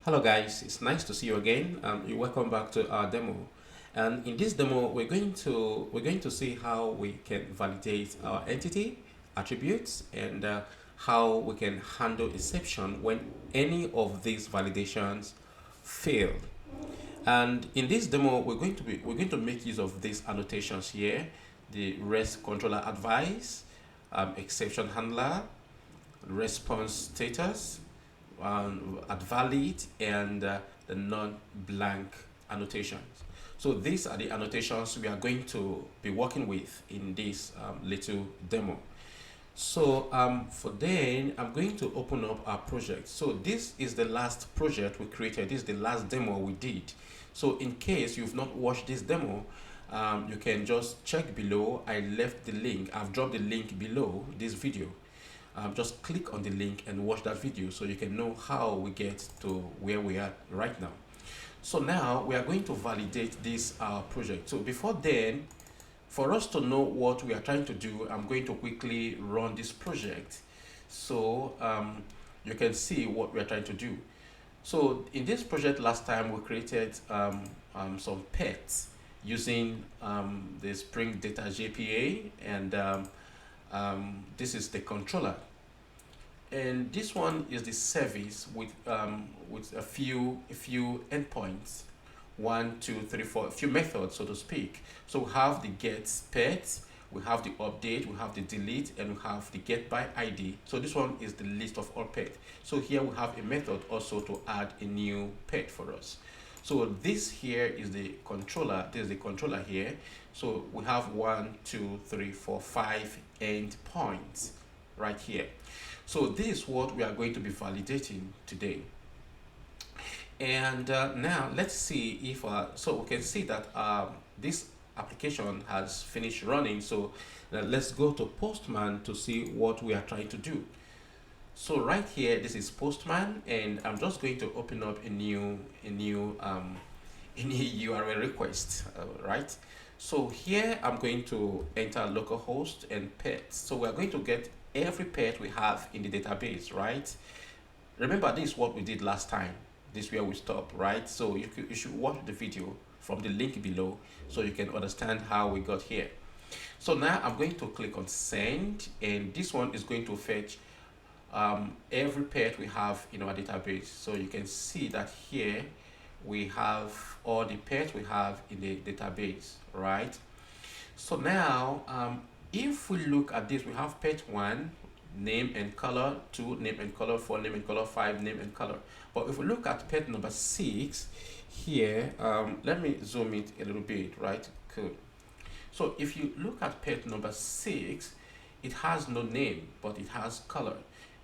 Hello guys, it's nice to see you again. You're welcome back to our demo. And in this demo, we're going to see how we can validate our entity attributes and how we can handle exception when any of these validations fail. And in this demo, we're going to make use of these annotations here: the REST controller advice, exception handler, response status, at valid, and the non-blank annotations. So these are the annotations we are going to be working with in this little demo. So for then, I'm going to open up our project. So this is the last project we created. This is the last demo we did. So in case you've not watched this demo, you can just check below. I left the link. I've dropped the link below this video. Just click on the link and watch that video so you can know how we get to where we are right now. So now we are going to validate this project. So before then, for us to know what we are trying to do, I'm going to quickly run this project so you can see what we are trying to do. So in this project last time, we created some pets using the Spring Data JPA, and this is the controller, and this one is the service with a few endpoints, 1 2 3 4, a few methods, so to speak. So we have the get pet, we have the update, we have the delete, and we have the get by ID. So this one is the list of all pet. So here we have a method also to add a new pet for us. So this here is the controller. This is the controller here. So we have 1 2 3 4 5 endpoints right here. So this is what we are going to be validating today. And now let's see if so we can see that this application has finished running. So let's go to Postman to see what we are trying to do. So right here, this is Postman, and I'm just going to open up a new URL request, right? So here I'm going to enter localhost and pets. So we're going to get every pet we have in the database, right? Remember, this is what we did last time. This is where we stopped, right? So you should watch the video from the link below so you can understand how we got here. So now I'm going to click on send, and this one is going to fetch every pet we have in our database. So you can see that here we have all the pets we have in the database, right? So now if we look at this, we have pet 1, name and color, 2, name and color, 4, name and color, 5, name and color. But if we look at pet number 6 here, let me zoom it a little bit, right? Cool. So if you look at pet number 6, it has no name, but it has color.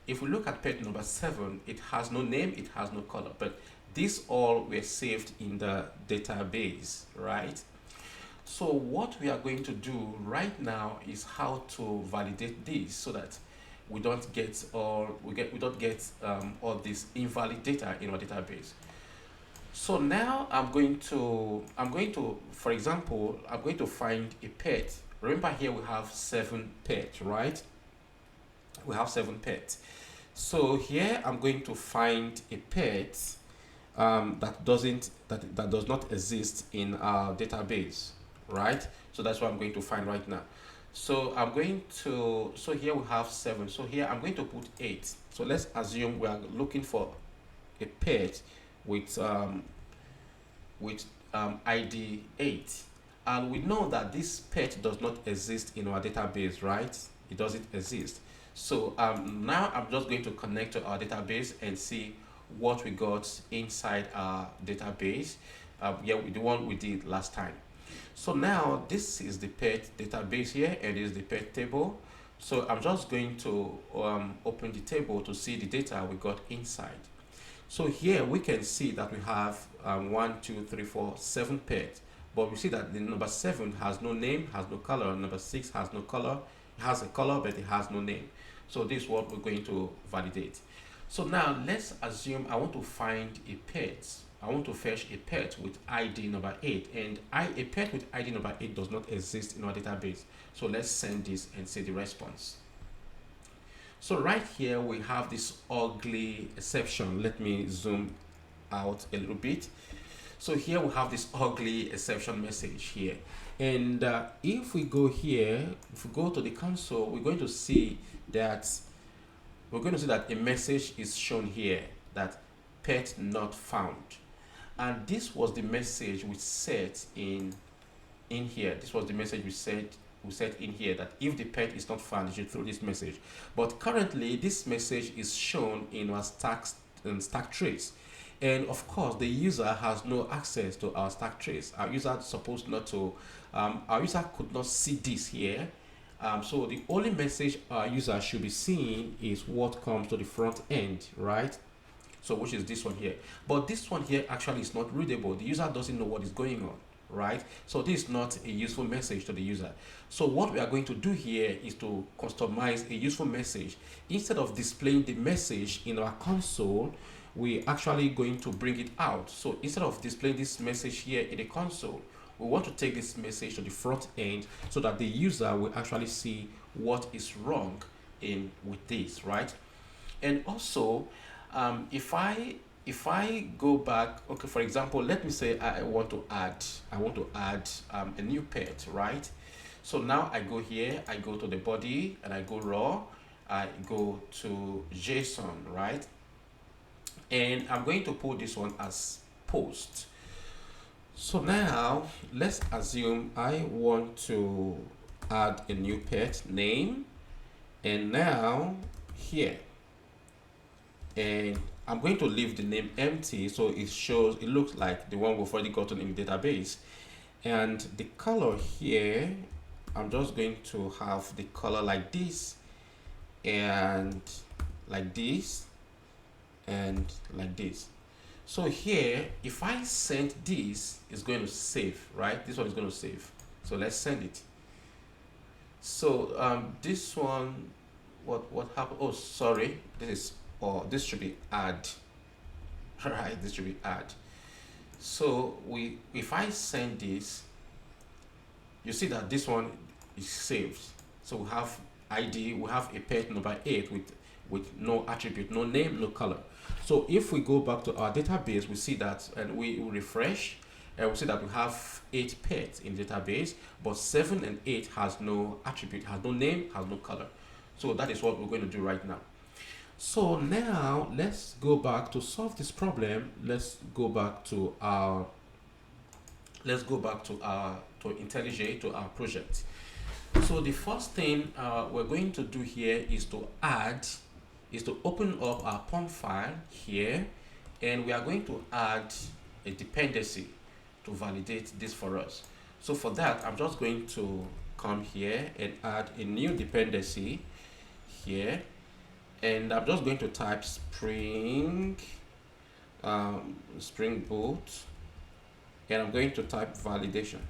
If we look at pet number 7, it has no name, it has no color, but these all were saved in the database, right? So what we are going to do right now is how to validate this so that we don't get all this invalid data in our database. So now I'm going to for example, I'm going to find a pet. Remember, here we have 7 pets, right? We have 7 pets. So here I'm going to find a pet that does not exist in our database, right? So that's what I'm going to find right now. So so here we have 7. So here I'm going to put 8. So let's assume we are looking for a pet with ID 8, and we know that this pet does not exist in our database, right? It doesn't exist. So now I'm just going to connect to our database and see what we got inside our database. Yeah, the one we did last time. So now this is the pet database here, and this is the pet table. So I'm just going to open the table to see the data we got inside. So here we can see that we have 1 2 3 4 7 pets, but we see that the number 7 has no name, has no color. Number 6 has no color. It has a color, but it has no name. So this is what we're going to validate. So now let's assume I want to find a pet. I want to fetch a pet with ID number 8, and a pet with ID number 8 does not exist in our database. So let's send this and see the response. So right here we have this ugly exception. Let me zoom out a little bit. So here we have this ugly exception message here. And if we go here, if we go to the console, we're going to see that a message is shown here that pet not found. And this was the message we set in here. This was the message we set in here, that if the pet is not found, you should throw this message. But currently this message is shown in our stack trace. And of course, the user has no access to our stack trace. Our user is supposed not to, our user could not see this here. So the only message our user should be seeing is what comes to the front end, right? So which is this one here. But this one here actually is not readable. The user doesn't know what is going on, right? So this is not a useful message to the user. So what we are going to do here is to customize a useful message. Instead of displaying the message in our console, we actually going to bring it out. So instead of displaying this message here in the console, we want to take this message to the front end so that the user will actually see what is wrong with this, right? And also, if I go back, okay, for example, let me say I want to add a new pet, right? So now I go here, I go to the body, and I go raw, I go to JSON, right? And I'm going to put this one as post. So now let's assume I want to add a new pet name, and now here, and I'm going to leave the name empty so it looks like the one we've already gotten in the database. And the color here, I'm just going to have the color like this, and like this, and like this. So here, if I send this, it's going to save, right? This one is going to save. So let's send it. So this one, what happened? Oh, sorry, this should be add, right? This should be add. So if I send this, you see that this one is saved. So we have ID, we have a pet number 8 with no attribute, no name, no color. So if we go back to our database, we see that, and we refresh, and we see that we have 8 pets in the database, but 7 and 8 has no attribute, has no name, has no color. So that is what we're going to do right now. So now let's go back to solve this problem. Let's go back to IntelliJ, to our project. So the first thing we're going to do here is to open up our POM file here, and we are going to add a dependency to validate this for us. So for that, I'm just going to come here and add a new dependency here, and I'm just going to type Spring Boot, and I'm going to type validation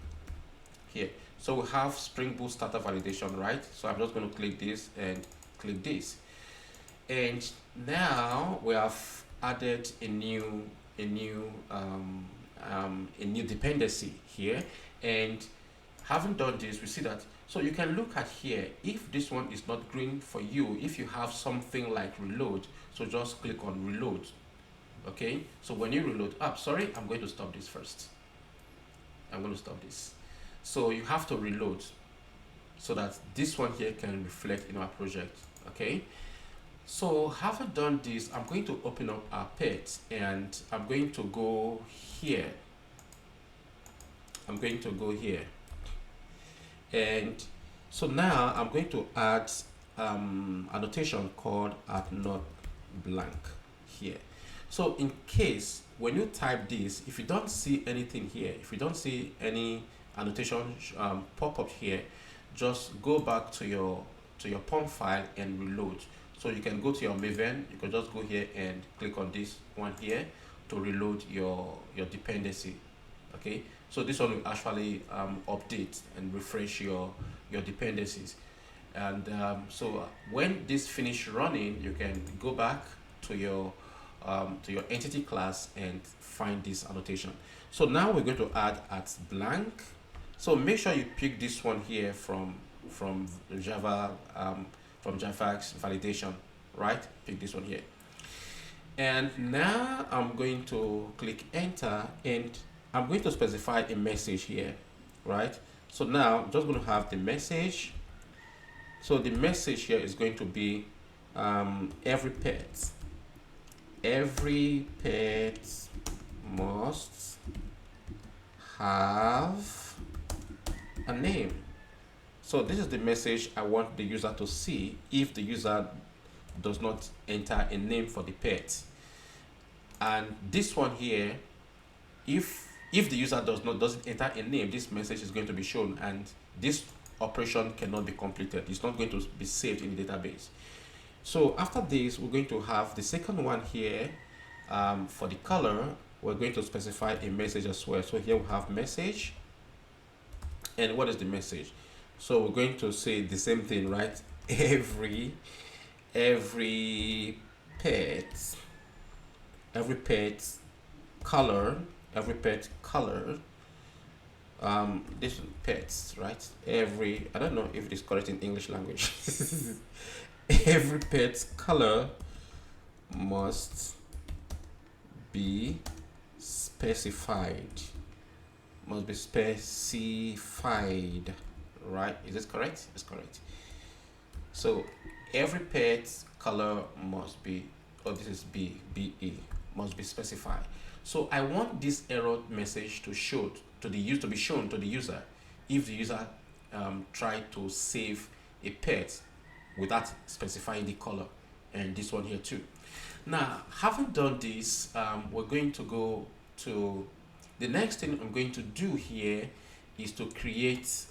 here. So we have Spring Boot starter validation, right? So I'm just going to click this and click this. And now we have added a new dependency here, and having done this, we see that, so you can look at here, if this one is not green for you, if you have something like reload, so just click on reload. Okay, so when you reload up, sorry, I'm going to stop this first. I'm going to stop this. So you have to reload so that this one here can reflect in our project. Okay, so having done this, I'm going to open up our pet, and I'm going to go here. And so now I'm going to add annotation called @not blank here. So in case when you type this, if you don't see anything here, if you don't see any annotation pop up here, just go back to your POM file and reload. So you can go to your Maven, you can just go here and click on this one here to reload your dependency. Okay, so this one will actually update and refresh your dependencies. And so when this finish running, you can go back to your entity class and find this annotation. So now we're going to add @blank. So make sure you pick this one here from Java, from Java's validation, right? Pick this one here. And now I'm going to click enter, and I'm going to specify a message here, right? So now I'm just going to have the message. So the message here is going to be every pet must have a name. So this is the message I want the user to see if the user does not enter a name for the pet. And this one here, if the user doesn't enter a name, this message is going to be shown, and this operation cannot be completed. It's not going to be saved in the database. So after this, we're going to have the second one here. For the color, we're going to specify a message as well. So here we have message. And what is the message? So we're going to say the same thing, right? Every pet color, this pets, right? I don't know if it is correct in English language. Every pet's color must be specified. Right? Is this correct? It's correct. So every pet's color must be, this is BE, must be specified. So I want this error message to be shown to the user if the user try to save a pet without specifying the color, and this one here too. Now, having done this, we're going to go to the next thing. I'm going to do here is to create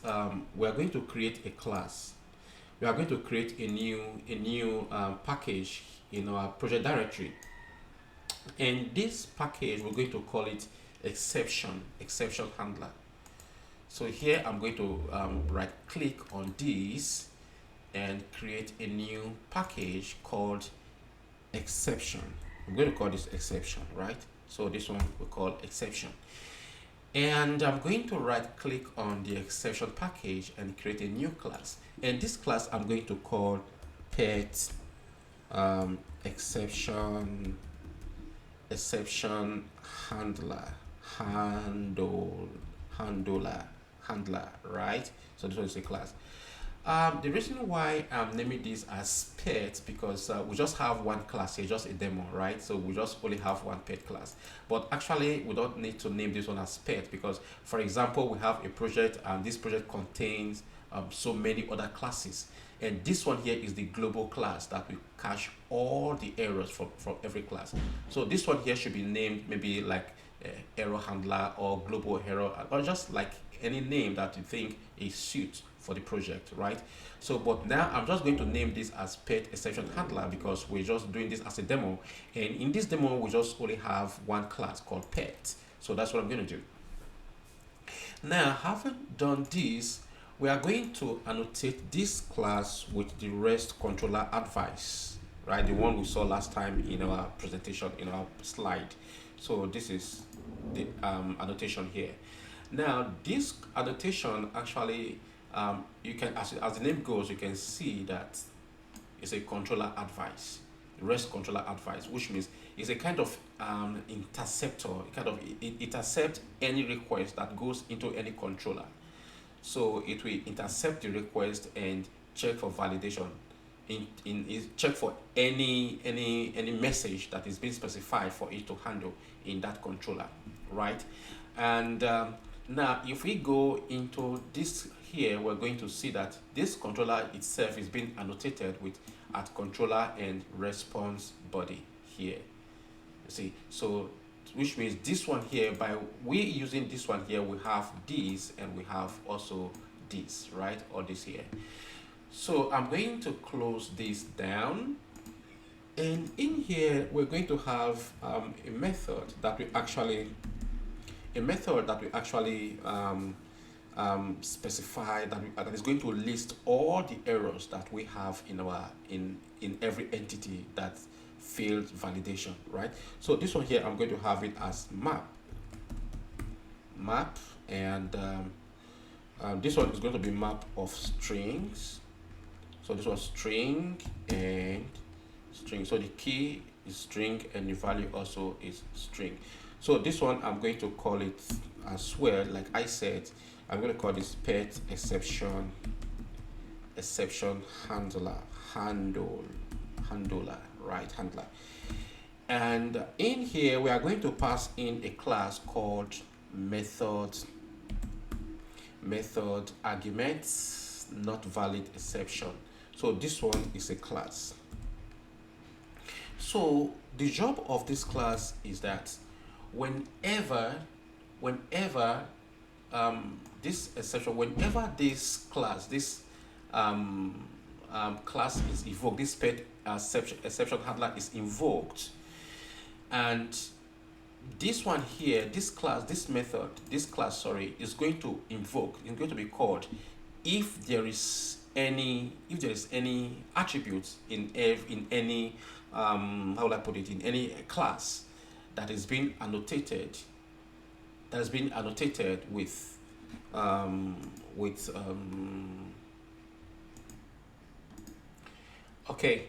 we are going to create a class. We are going to create a new package in our project directory, and this package we're going to call it exception handler. So here I'm going to right click on this and create a new package called exception. I'm going to call this exception, right? So this one we call exception, and I'm going to right click on the exception package and create a new class, and this class I'm going to call pet exception handler, right? So this one is a class. The reason why I'm naming this as pet, because we just have one class here, just a demo, right? So we just only have one pet class, but actually we don't need to name this one as pet, because for example we have a project and this project contains so many other classes, and this one here is the global class that will cache all the errors from every class. So this one here should be named maybe like error handler or global error, or just like any name that you think is suit for the project, right? So but now I'm just going to name this as pet exception handler, because we're just doing this as a demo, and in this demo we just only have one class called pet. So that's what I'm going to do. Now, having done this, we are going to annotate this class with the REST controller advice, right? The one we saw last time in our presentation, in our slide. So this is the annotation here. Now, this annotation actually, you can, as the name goes, you can see that it's a controller advice, REST controller advice, which means it's a kind of interceptor. It intercepts any request that goes into any controller. So it will intercept the request and check for validation. Check for any message that is being specified for it to handle in that controller, right? And now if we go into this here, we're going to see that this controller itself is being annotated with @controller and response body here. You see, so which means this one here, by we using this one here, we have this and we have also this, right? Or this here. So I'm going to close this down, and in here we're going to have a method that we actually specify that is going to list all the errors that we have in our in every entity that failed validation, right? So this one here, I'm going to have it as map, and this one is going to be map of strings. So this was string and string. So the key is string, and the value also is string. So this one I'm going to call it as well, like I said, I'm going to call this pet exception handler, handler, right, handler. And in here we are going to pass in a class called method arguments not valid exception. So this one is a class. So the job of this class is that whenever this exception, whenever this class, class is invoked, this pet exception handler is invoked, and this one here, this class, this method, this class, sorry, is going to invoke, is going to be called if there is any attributes in any how will I put it, in any class that is being annotated, with okay,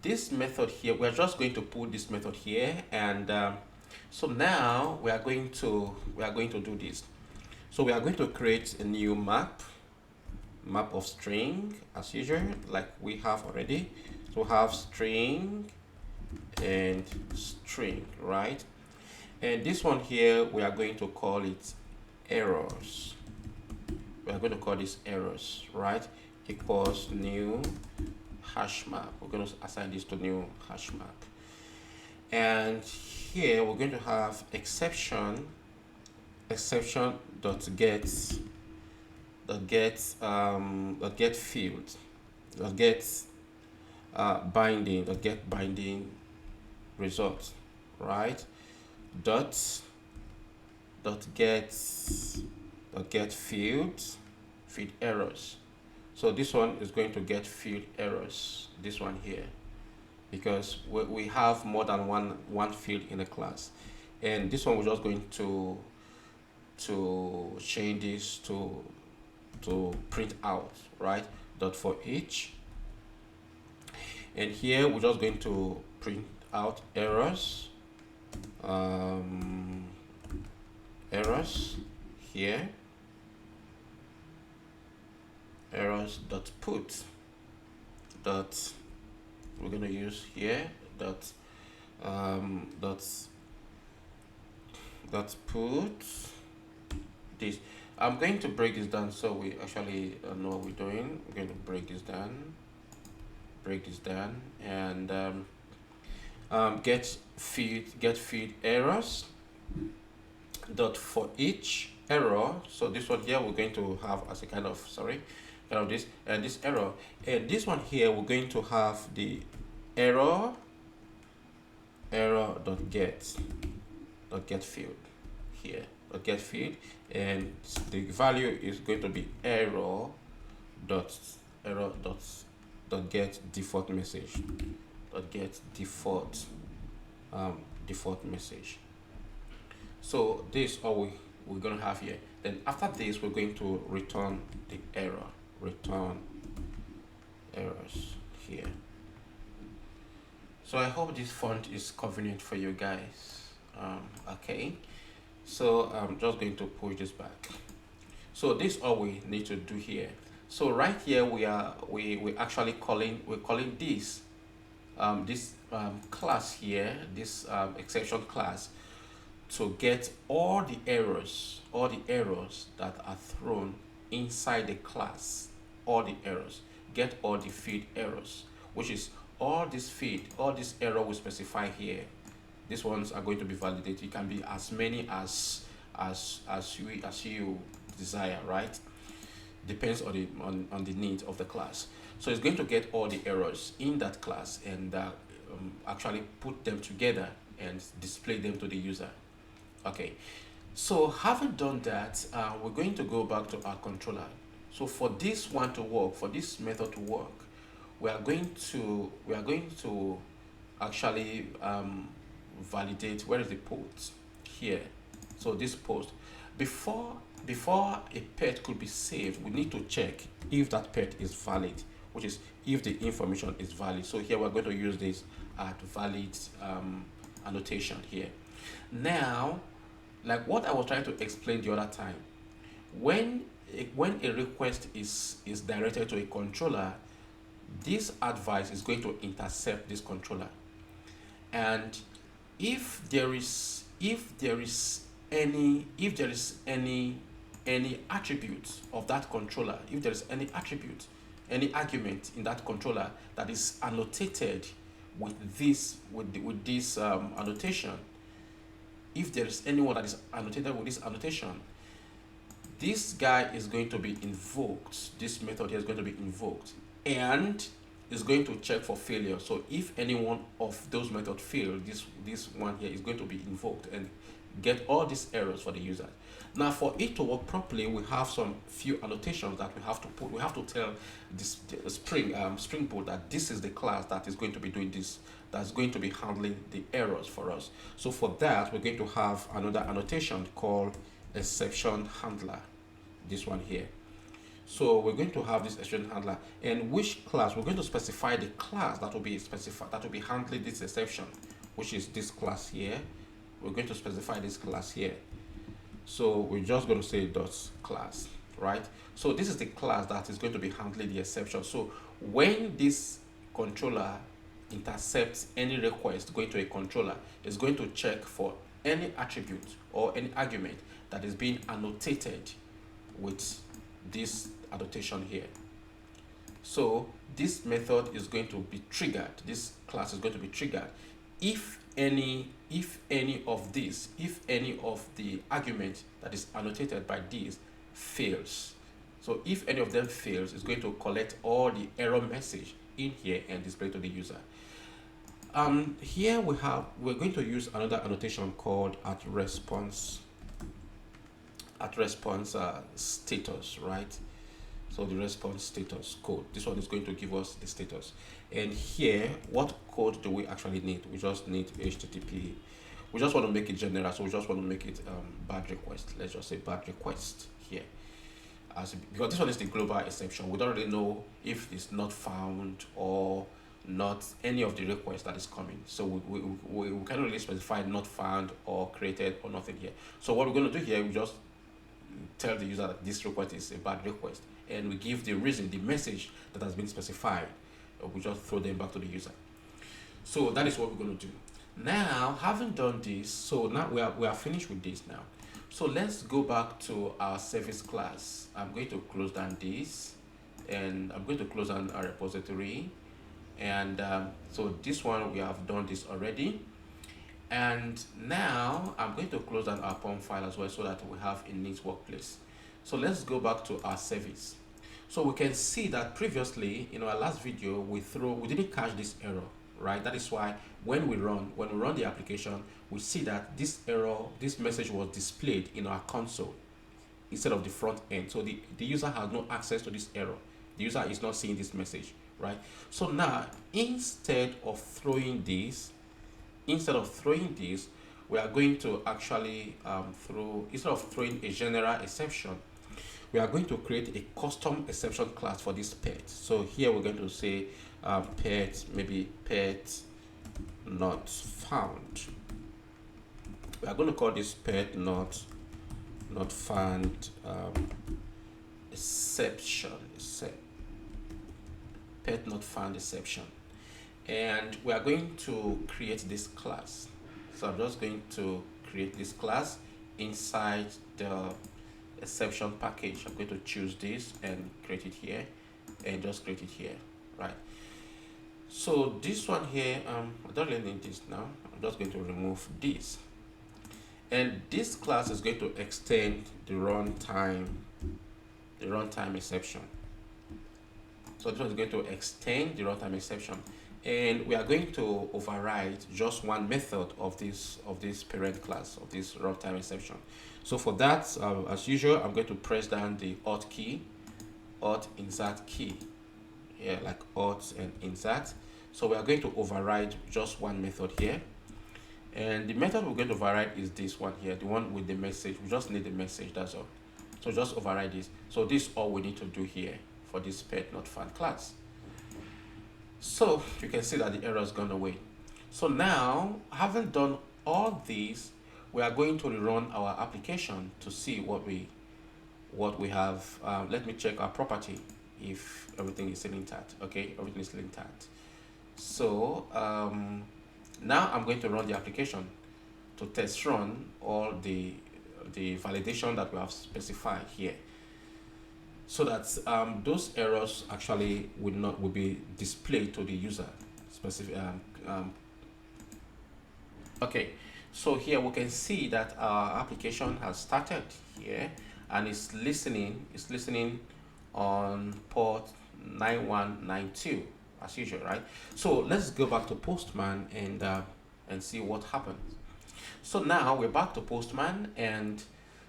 this method here, we're just going to put this method here, and so now we are going to do this. So we are going to create a new map of string as usual, like we have already. So have string and string, right? And this one here, we are going to call it errors. We are going to call this errors, right? Equals new hash map. We're going to assign this to new hash map. And here we're going to have exception dot get field dot get binding result, right? Dot get field errors. So this one is going to get field errors, this one here, because we have more than one field in a class, and this one we're just going to change this to print out, right? Dot for each, and here we're just going to print out errors, errors here, errors dot put dot, we're going to use here dot put this. I'm going to break this down so we actually know what we're doing. We're going to break this down, and get field errors dot for each error. So this one here we're going to have as a kind of this and this error, and this one here we're going to have the error dot get field here, dot get field, and the value is going to be error dot get default message, dot get default message. So this all we're going to have here. Then after this we're going to return the return errors here. So I hope this font is convenient for you guys. Okay, so I'm just going to push this back. So this all we need to do here. So right here we actually calling this class here, this exception class, to get all the errors that are thrown inside the class, get all the field errors, which is all this error we specify here. These ones are going to be validated. It can be as many as you desire, right? Depends on the need of the class. So it's going to get all the errors in that class and actually put them together and display them to the user. Okay, so having done that, we're going to go back to our controller. So for this one to work, for this method to work, we are going to actually validate where is the post here. So this post, before a pet could be saved, we need to check if that pet is valid, which is if the information is valid. So here we're going to use this at valid annotation here. Now, like what I was trying to explain the other time, when a request is directed to a controller, this advice is going to intercept this controller, and if there is any attribute of that controller, if there is any attribute, any argument in that controller that is annotated with this annotation, if there is anyone that is annotated with this annotation, this guy is going to be invoked. This method here is going to be invoked and is going to check for failure. So if any one of those methods fail, this one here is going to be invoked and get all these errors for the user. Now, for it to work properly, we have some few annotations that we have to put. We have to tell this Spring Boot that this is the class that is going to be doing this, that's going to be handling the errors for us. So for that, we're going to have another annotation called exception handler, this one here. So we're going to have this exception handler, and which class we're going to specify the class that will be handling this exception, which is this class here. We're going to specify this class here. So we're just going to say dot class, right? So this is the class that is going to be handling the exception. So when this controller intercepts any request going to a controller, it's going to check for any attribute or any argument that is being annotated with this annotation here. So this method is going to be triggered. This class is going to be triggered if any of the argument that is annotated by this fails. So if any of them fails, it's going to collect all the error message in here and display to the user. Here we're going to use another annotation called at response status, right? So the response status code, this one is going to give us the status. And here, what code do we actually need? We just need HTTP. We just want to make it general, so we just want to make it bad request. Let's just say bad request here, because this one is the global exception. We don't really know if it's not found or not any of the requests that is coming. So we can't really specify not found or created or nothing here. So what we're going to do here, we just tell the user that this request is a bad request, and we give the reason, the message that has been specified. We just throw them back to the user. So that is what we're going to do. Now, having done this, so now we are finished with this now. So let's go back to our service class. I'm going to close down this, and I'm going to close down our repository. And so this one, we have done this already. And now I'm going to close down our POM file as well, so that we have a neat workplace. So let's go back to our service. So we can see that previously in our last video, we didn't catch this error, right? That is why when we run the application, we see that this message was displayed in our console instead of the front end. So the user has no access to this error. The user is not seeing this message, right? So now, instead of throwing this, we are going to actually instead of throwing a general exception, we are going to create a custom exception class for this pet. So here we're going to say pet not found. We are going to call this pet not found exception. Pet not found exception. And we are going to create this class. So I'm just going to create this class inside the exception package. I'm going to choose this and create it here, and just create it here, right? So this one here, I don't really need this now. I'm just going to remove this, and this class is going to extend the runtime exception. So this one is going to extend the runtime exception, and we are going to override just one method of this parent class of this runtime exception. So for that, as usual, I'm going to press down the Alt key, Alt insert key, yeah, like Alt and insert. So we are going to override just one method here, and the method we're going to override is this one here, the one with the message. We just need the message, that's all. So just override this. So this is all we need to do here for this pet not found class. So you can see that the error has gone away. So now, having done all these, we are going to rerun our application to see what we have. Let me check our property if everything is still intact. Okay, everything is still intact. So now I'm going to run the application to test run all the validation that we have specified here, so that those errors actually will be displayed to the user specific. Okay, so here we can see that our application has started here, and it's listening on port 9192 as usual, right? So let's go back to Postman and see what happens. So now we're back to Postman, and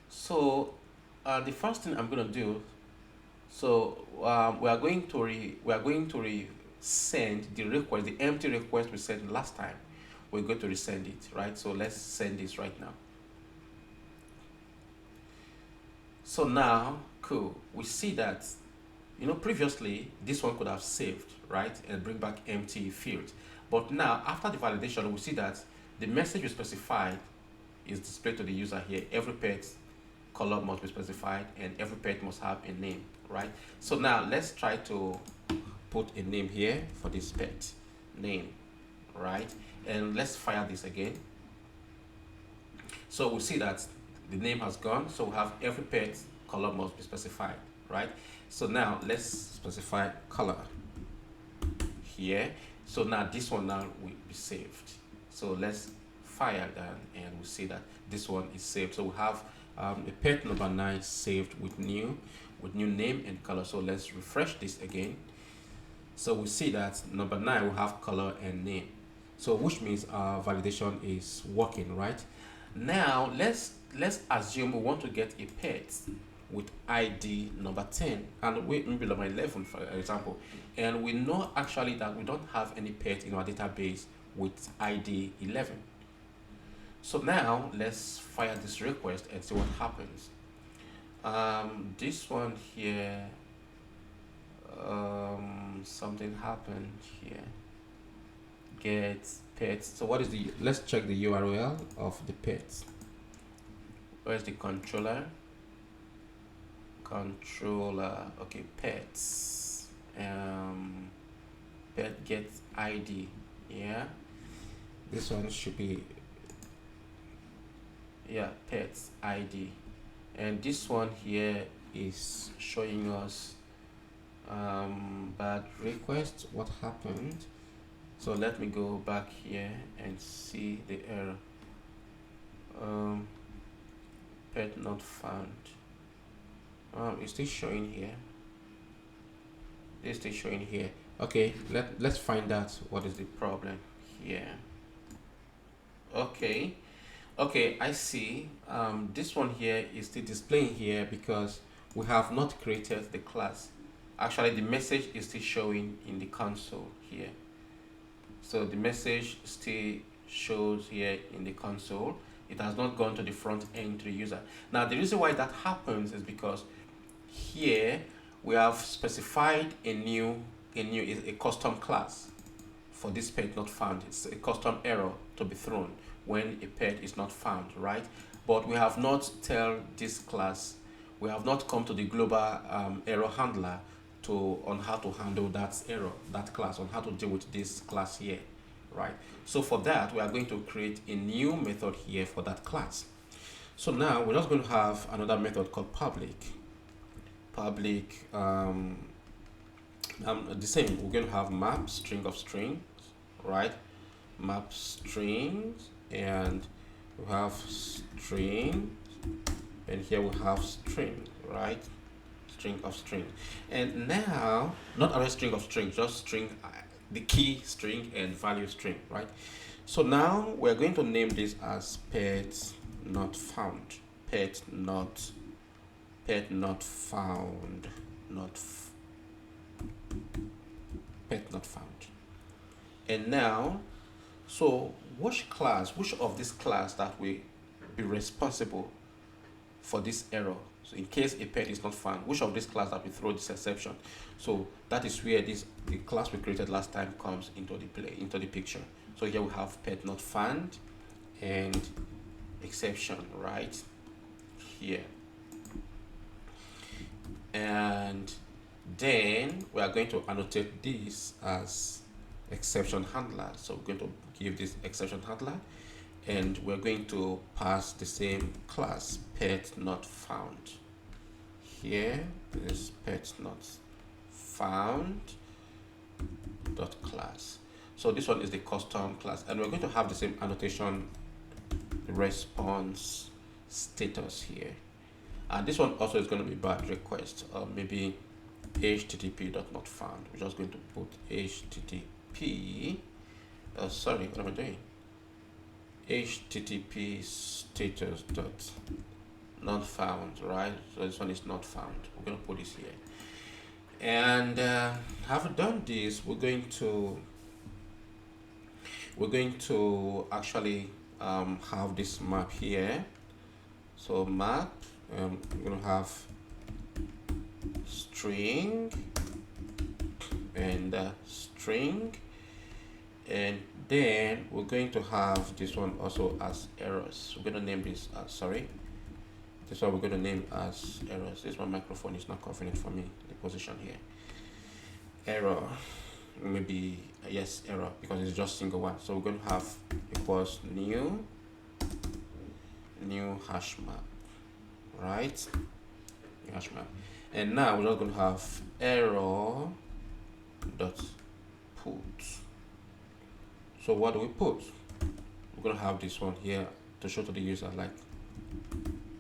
so the first thing I'm going to do, so we are going to send the request, the empty request we sent last time. We're going to resend it, right? So let's send this right now. So now, cool, we see that, previously this one could have saved, right, and bring back empty field. But now, after the validation, we see that the message we specified is displayed to the user here. Every pet color must be specified, and every pet must have a name, right? So now let's try to put a name here for this pet name, right? And let's fire this again. So we see that the name has gone, so we have every pet color must be specified, right? So now let's specify color here. So now this one now will be saved. So let's fire that, and we see that this one is saved. So we have a pet number 9 saved with new name and color. So let's refresh this again. So we see that number 9 will have color and name. So which means our validation is working, right? Now let's assume we want to get a pet with ID number 10 and maybe number 11, for example, and we know actually that we don't have any pet in our database with ID 11. So now let's fire this request and see what happens. This one here, something happened here. Get pets. So what is let's check the URL of the pets. Where's the controller? Okay, pets. Pet get ID. Yeah, this one should be, yeah, pets ID, and this one here is showing us bad request. What happened? So let me go back here and see the error. Pet not found. It's still showing here. It's still showing here. Okay, let's find out what is the problem here. Okay, I see. This one here is still displaying here because we have not created the class. Actually, the message is still showing in the console here. So the message still shows here in the console. It has not gone to the front end to the user. Now the reason why that happens is because here we have specified a custom class for this pet not found. It's a custom error to be thrown when a pet is not found, right? But we have not tell this class, we have not come to the global error handler on how to handle that error, that class, on how to deal with this class here, right? So for that, we are going to create a new method here for that class. So now we're just going to have another method called public. The same, we're going to have map string of strings, right? Map strings, and we have string, and here we have string, right? String of string. And now, not a string of string, just string, the key string and value string, right? So now we're going to name this as pet not found. Pet not found. Pet not found. And now, so which of this class that will be responsible for this error? So in case a pet is not found, which of this class that we throw this exception? So that is where the class we created last time comes into the picture. So here we have pet not found and exception right here. And then we are going to annotate this as exception handler. So we're going to give this exception handler, and we're going to pass the same class pet not found. Here is pet not found dot class. So this one is the custom class, and we're going to have the same annotation response status here. And this one also is going to be bad request, or maybe http dot not found. We're just going to put http sorry, what am I doing? HTTP status dot not found, right? So this one is not found. We're going to put this here. And having done this, we're going to actually have this map here. So map, we're going to have string and string, and then we're going to have this one also as errors. We're going to name this this one we're going to name as errors. This one microphone is not convenient for me, the position here. Error, maybe yes, error, because it's just single one. So we're going to have equals new hash map, right? New hash map. And now we're just going to have error dot put. So what do we put? We're going to have this one here to show to the user like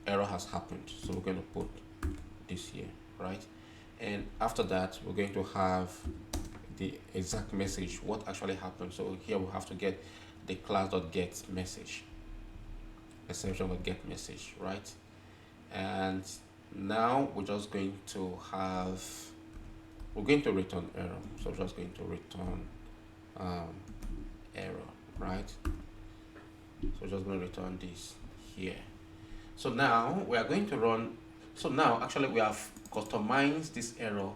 error has happened. So we're going to put this here, right? And after that, we're going to have the exact message, what actually happened. So here we have to get the class.get message, exception.get message, right? And now we're just going to have, we're going to return error. So we're just going to return error, right? So we're just going to return this here. So now we are going to run. So now actually we have customized this error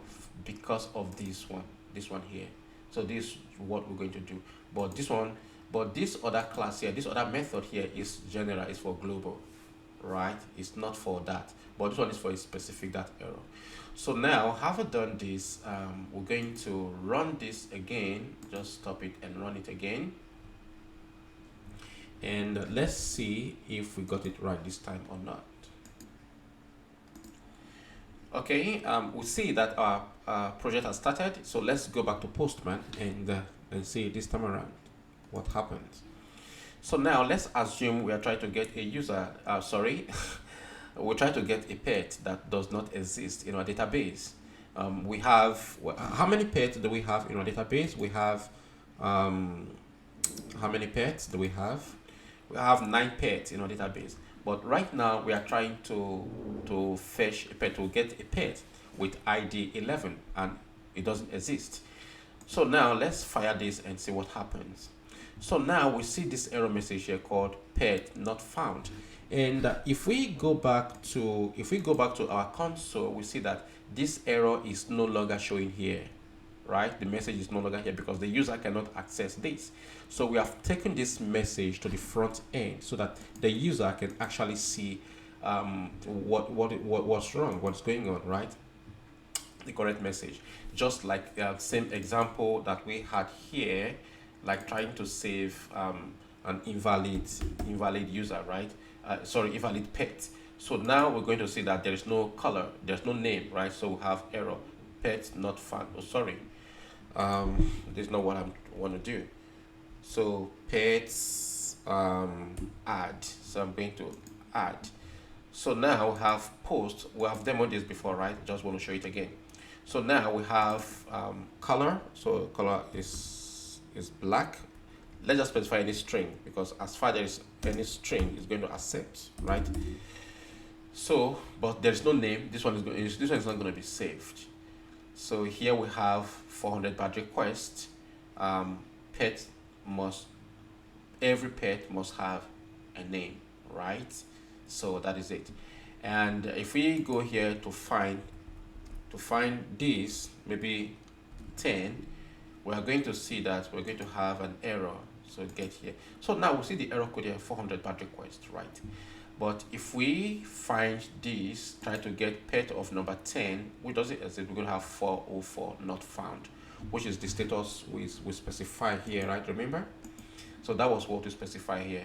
because of this one here. So this is what we're going to do. But this other class here, this other method here is general, is for global, right? It's not for that, but this one is for a specific that error. So now, having done this, we're going to run this again. Just stop it and run it again. And let's see if we got it right this time or not. Okay, we see that our project has started. So let's go back to Postman and see this time around what happened. So now let's assume we are trying to get a user, we try to get a pet that does not exist in our database. We have, how many pets do we have in our database? We have, how many pets do we have? We have 9 pets in our database. But right now we are trying to fetch a pet, to get a pet with ID 11, and it doesn't exist. So now let's fire this and see what happens. So now we see this error message here called pet not found. And if we go back to our console, we see that this error is no longer showing here, right? The message is no longer here because the user cannot access this. So we have taken this message to the front end so that the user can actually see what's wrong, what's going on, right? The correct message. Just like same example that we had here, like trying to save an invalid user, right? Invalid pet. So now we're going to see that there is no color, there's no name, right? So we have error, pet not found. Oh, sorry, this is not what I want to do. So pets add. So I'm going to add. So now we have post. We have demoed this before, right? Just want to show it again. So now we have color. So color is black. Let's just specify any string, because as far as any string is going to accept, right? So, but there's no name. This one is not going to be saved. So here we have 400 bad requests. Every pet must have a name, right? So that is it. And if we go here to find this, maybe 10, we are going to see that we're going to have an error. So get here. So now we see the error code here, 400 bad requests, right? But if we find this, try to get pet of number 10, which doesn't exist, we're going to have 404 not found, which is the status we specify here, right? Remember? So that was what we specify here.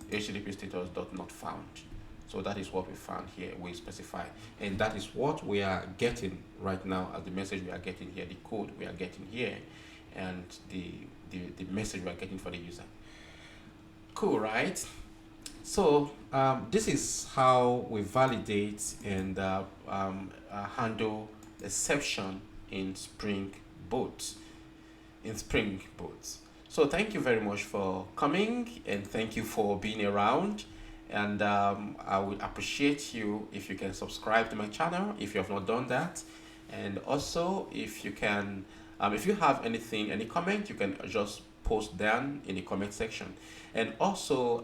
HTTP status dot not found. So that is what we found here, we specify. And that is what we are getting right now as the message we are getting here, the code we are getting here, and the message we are getting for the user. Cool, right? So this is how we validate and handle exception in Spring Boot. So thank you very much for coming, and thank you for being around. And I would appreciate you if you can subscribe to my channel if you have not done that. And also, if you can, if you have anything, any comment, you can just post down in the comment section. And also,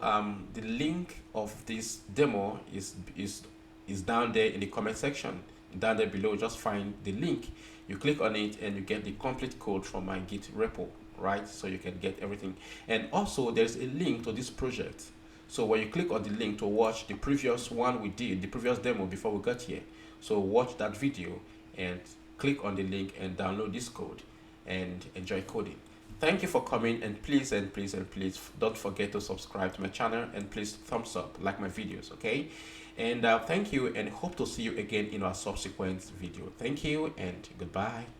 the link of this demo is down there in the comment section. Down there below, just find the link. You click on it and you get the complete code from my Git repo, right? So you can get everything. And also, there's a link to this project. So when you click on the link to watch the previous one we did, the previous demo before we got here, so watch that video and click on the link and download this code and enjoy coding. Thank you for coming, and please don't forget to subscribe to my channel, and please thumbs up, like my videos, okay? And thank you, and hope to see you again in our subsequent video. Thank you and goodbye.